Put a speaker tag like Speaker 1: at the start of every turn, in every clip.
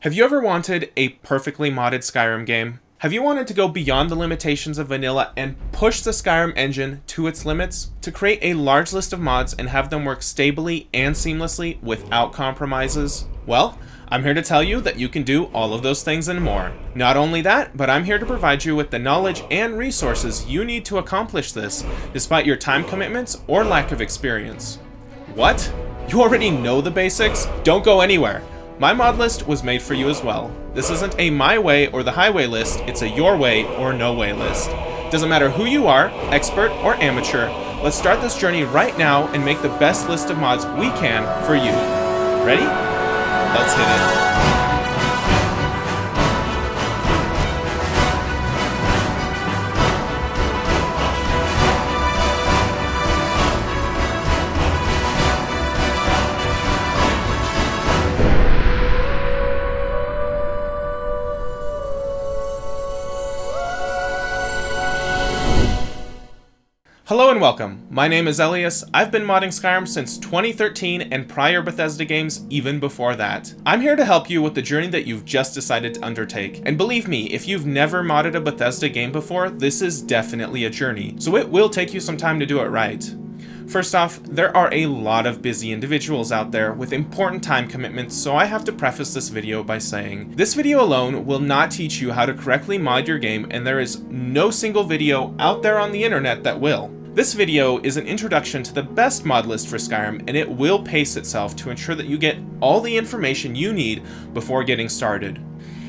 Speaker 1: Have you ever wanted a perfectly modded Skyrim game? Have you wanted to go beyond the limitations of vanilla and push the Skyrim engine to its limits? To create a large list of mods and have them work stably and seamlessly without compromises? Well, I'm here to tell you that you can do all of those things and more. Not only that, but I'm here to provide you with the knowledge and resources you need to accomplish this, despite your time commitments or lack of experience. What? You already know the basics? Don't go anywhere. My mod list was made for you as well. This isn't a my way or the highway list, it's a your way or no way list. Doesn't matter who you are, expert or amateur, let's start this journey right now and make the best list of mods we can for you. Ready? Let's hit it. Hello and welcome, my name is Elias. I've been modding Skyrim since 2013 and prior Bethesda games even before that. I'm here to help you with the journey that you've just decided to undertake. And believe me, if you've never modded a Bethesda game before, this is definitely a journey, so it will take you some time to do it right. First off, there are a lot of busy individuals out there with important time commitments, so I have to preface this video by saying, this video alone will not teach you how to correctly mod your game, and there is no single video out there on the internet that will. This video is an introduction to the best mod list for Skyrim, and it will pace itself to ensure that you get all the information you need before getting started.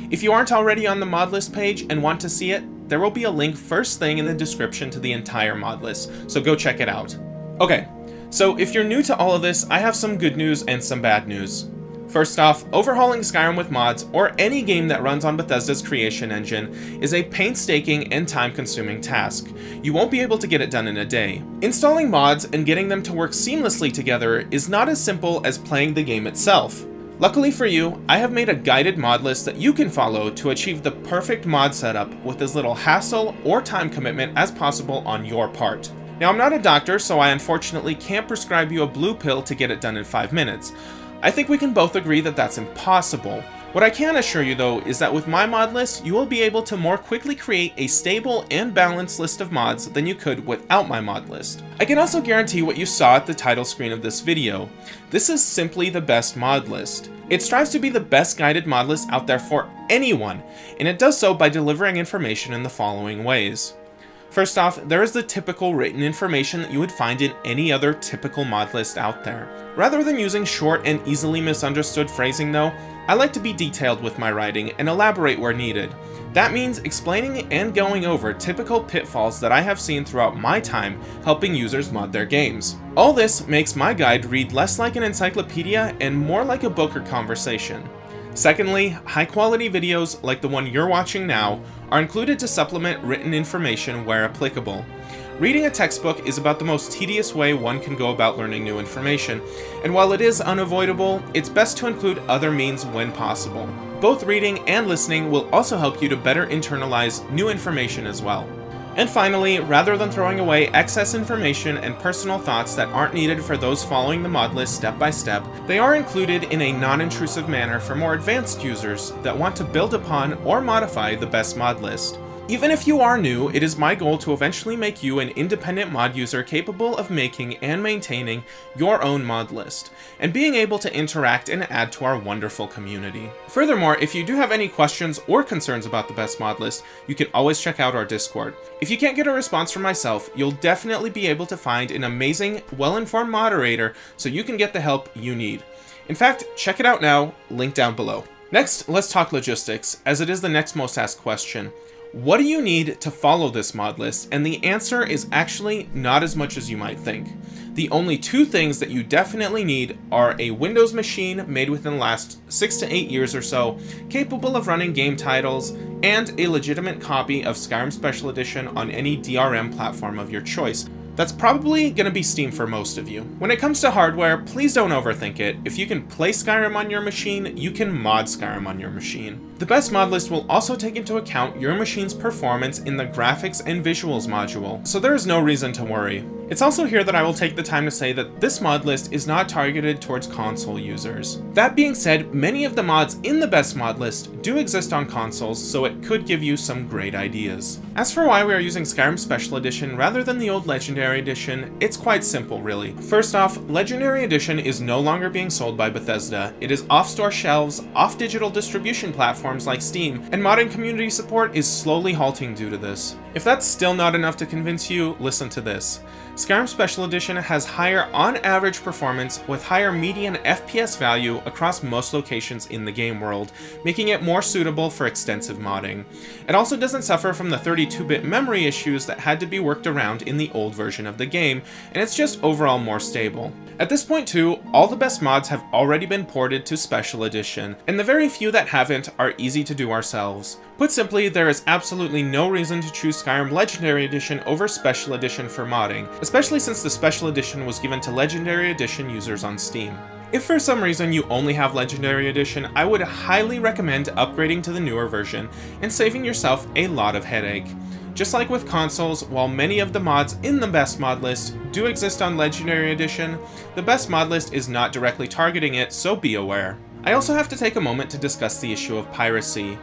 Speaker 1: If you aren't already on the mod list page and want to see it, there will be a link first thing in the description to the entire mod list, so go check it out. Okay, so if you're new to all of this, I have some good news and some bad news. First off, overhauling Skyrim with mods, or any game that runs on Bethesda's creation engine, is a painstaking and time-consuming task. You won't be able to get it done in a day. Installing mods and getting them to work seamlessly together is not as simple as playing the game itself. Luckily for you, I have made a guided mod list that you can follow to achieve the perfect mod setup with as little hassle or time commitment as possible on your part. Now, I'm not a doctor, so I unfortunately can't prescribe you a blue pill to get it done in 5 minutes. I think we can both agree that that's impossible. What I can assure you though is that with my mod list, you will be able to more quickly create a stable and balanced list of mods than you could without my mod list. I can also guarantee what you saw at the title screen of this video. This is simply the best mod list. It strives to be the best guided mod list out there for anyone, and it does so by delivering information in the following ways. First off, there is the typical written information that you would find in any other typical mod list out there. Rather than using short and easily misunderstood phrasing though, I like to be detailed with my writing and elaborate where needed. That means explaining and going over typical pitfalls that I have seen throughout my time helping users mod their games. All this makes my guide read less like an encyclopedia and more like a book or conversation. Secondly, high-quality videos like the one you're watching now are included to supplement written information where applicable. Reading a textbook is about the most tedious way one can go about learning new information, and while it is unavoidable, it's best to include other means when possible. Both reading and listening will also help you to better internalize new information as well. And finally, rather than throwing away excess information and personal thoughts that aren't needed for those following the mod list step by step, they are included in a non-intrusive manner for more advanced users that want to build upon or modify the best mod list. Even if you are new, it is my goal to eventually make you an independent mod user capable of making and maintaining your own mod list, and being able to interact and add to our wonderful community. Furthermore, if you do have any questions or concerns about the best mod list, you can always check out our Discord. If you can't get a response from myself, you'll definitely be able to find an amazing, well-informed moderator so you can get the help you need. In fact, check it out now, link down below. Next, let's talk logistics, as it is the next most asked question. What do you need to follow this mod list? And the answer is actually not as much as you might think. The only two things that you definitely need are a Windows machine made within the last 6 to 8 years or so, capable of running game titles, and a legitimate copy of Skyrim Special Edition on any DRM platform of your choice. That's probably going to be Steam for most of you. When it comes to hardware, please don't overthink it. If you can play Skyrim on your machine, you can mod Skyrim on your machine. The best mod list will also take into account your machine's performance in the graphics and visuals module, so there is no reason to worry. It's also here that I will take the time to say that this mod list is not targeted towards console users. That being said, many of the mods in the best mod list do exist on consoles, so it could give you some great ideas. As for why we are using Skyrim Special Edition rather than the old Legendary Edition, it's quite simple really. First off, Legendary Edition is no longer being sold by Bethesda. It is off store shelves, off digital distribution platforms like Steam, and modding community support is slowly halting due to this. If that's still not enough to convince you, listen to this. Skyrim Special Edition has higher on-average performance with higher median FPS value across most locations in the game world, making it more suitable for extensive modding. It also doesn't suffer from the 32-bit memory issues that had to be worked around in the old version of the game, and it's just overall more stable. At this point too, all the best mods have already been ported to Special Edition, and the very few that haven't are easy to do ourselves. Put simply, there is absolutely no reason to choose Skyrim Legendary Edition over Special Edition for modding, especially since the Special Edition was given to Legendary Edition users on Steam. If for some reason you only have Legendary Edition, I would highly recommend upgrading to the newer version and saving yourself a lot of headache. Just like with consoles, while many of the mods in the best mod list do exist on Legendary Edition, the best mod list is not directly targeting it, so be aware. I also have to take a moment to discuss the issue of piracy.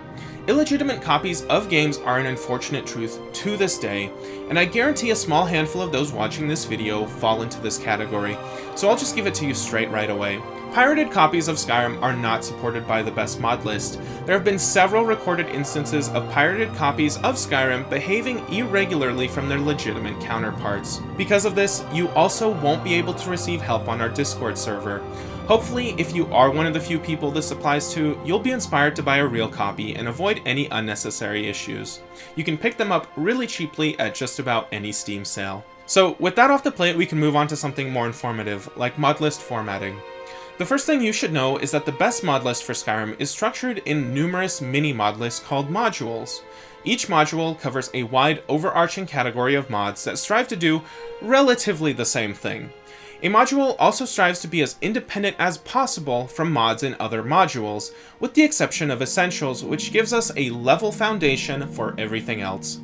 Speaker 1: Illegitimate copies of games are an unfortunate truth to this day, and I guarantee a small handful of those watching this video fall into this category, so I'll just give it to you straight right away. Pirated copies of Skyrim are not supported by the best mod list. There have been several recorded instances of pirated copies of Skyrim behaving irregularly from their legitimate counterparts. Because of this, you also won't be able to receive help on our Discord server. Hopefully, if you are one of the few people this applies to, you'll be inspired to buy a real copy and avoid any unnecessary issues. You can pick them up really cheaply at just about any Steam sale. So with that off the plate, we can move on to something more informative, like mod list formatting. The first thing you should know is that the best mod list for Skyrim is structured in numerous mini mod lists called modules. Each module covers a wide overarching category of mods that strive to do relatively the same thing. A module also strives to be as independent as possible from mods in other modules, with the exception of Essentials, which gives us a level foundation for everything else.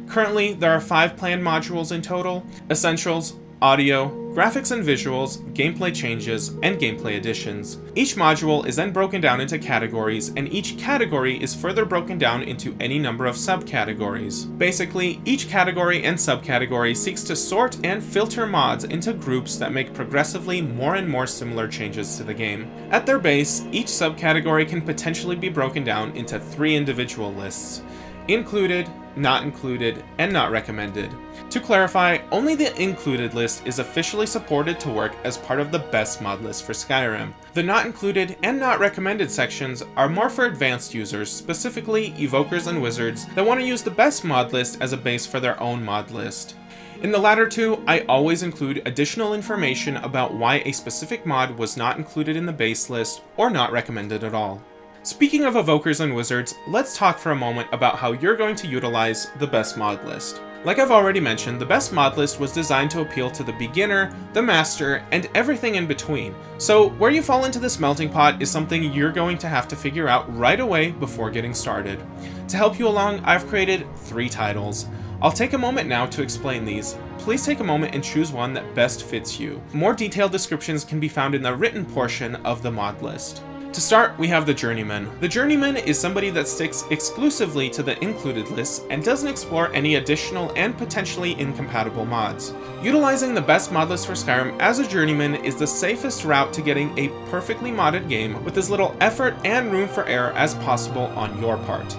Speaker 1: Currently, there are 5 planned modules in total: Essentials, Audio, Graphics and Visuals, Gameplay Changes, and Gameplay Additions. Each module is then broken down into categories, and each category is further broken down into any number of subcategories. Basically, each category and subcategory seeks to sort and filter mods into groups that make progressively more and more similar changes to the game. At their base, each subcategory can potentially be broken down into 3 individual lists: Included, Not Included, and Not Recommended. To clarify, only the Included list is officially supported to work as part of the best mod list for Skyrim. The Not Included and Not Recommended sections are more for advanced users, specifically evokers and wizards that want to use the best mod list as a base for their own mod list. In the latter two, I always include additional information about why a specific mod was not included in the base list or not recommended at all. Speaking of evokers and wizards, let's talk for a moment about how you're going to utilize the best mod list. Like I've already mentioned, the best mod list was designed to appeal to the beginner, the master, and everything in between. So where you fall into this melting pot is something you're going to have to figure out right away before getting started. To help you along, I've created 3 titles. I'll take a moment now to explain these. Please take a moment and choose one that best fits you. More detailed descriptions can be found in the written portion of the mod list. To start, we have the Journeyman. The Journeyman is somebody that sticks exclusively to the included list and doesn't explore any additional and potentially incompatible mods. Utilizing the best mod list for Skyrim as a Journeyman is the safest route to getting a perfectly modded game with as little effort and room for error as possible on your part.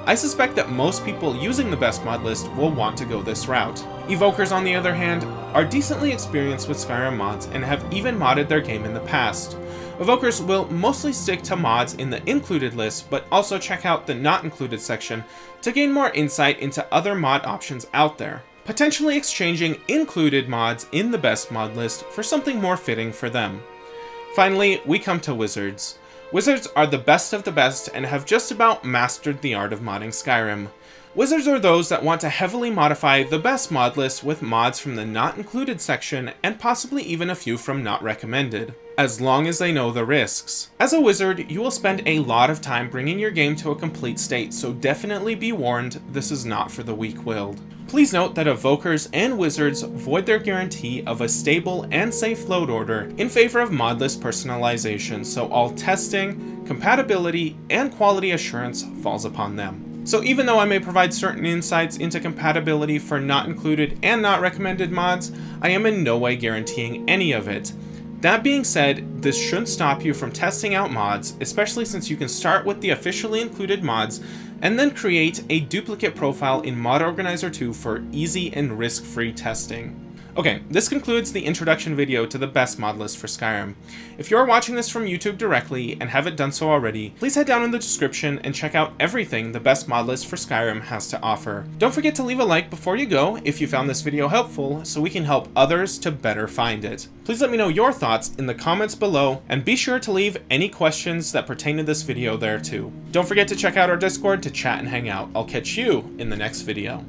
Speaker 1: I suspect that most people using the best mod list will want to go this route. Evokers, on the other hand, are decently experienced with Skyrim mods and have even modded their game in the past. Evokers will mostly stick to mods in the included list, but also check out the not included section to gain more insight into other mod options out there, potentially exchanging included mods in the best mod list for something more fitting for them. Finally, we come to wizards. Wizards are the best of the best and have just about mastered the art of modding Skyrim. Wizards are those that want to heavily modify the best mod list with mods from the not included section and possibly even a few from not recommended, as long as they know the risks. As a wizard, you will spend a lot of time bringing your game to a complete state, so definitely be warned, this is not for the weak-willed. Please note that evokers and wizards void their guarantee of a stable and safe load order in favor of mod list personalization, so all testing, compatibility, and quality assurance falls upon them. So even though I may provide certain insights into compatibility for not included and not recommended mods, I am in no way guaranteeing any of it. That being said, this shouldn't stop you from testing out mods, especially since you can start with the officially included mods and then create a duplicate profile in Mod Organizer 2 for easy and risk-free testing. Okay, this concludes the introduction video to the best mod list for Skyrim. If you're watching this from YouTube directly and haven't done so already, please head down in the description and check out everything the best mod list for Skyrim has to offer. Don't forget to leave a like before you go if you found this video helpful, so we can help others to better find it. Please let me know your thoughts in the comments below, and be sure to leave any questions that pertain to this video there too. Don't forget to check out our Discord to chat and hang out. I'll catch you in the next video.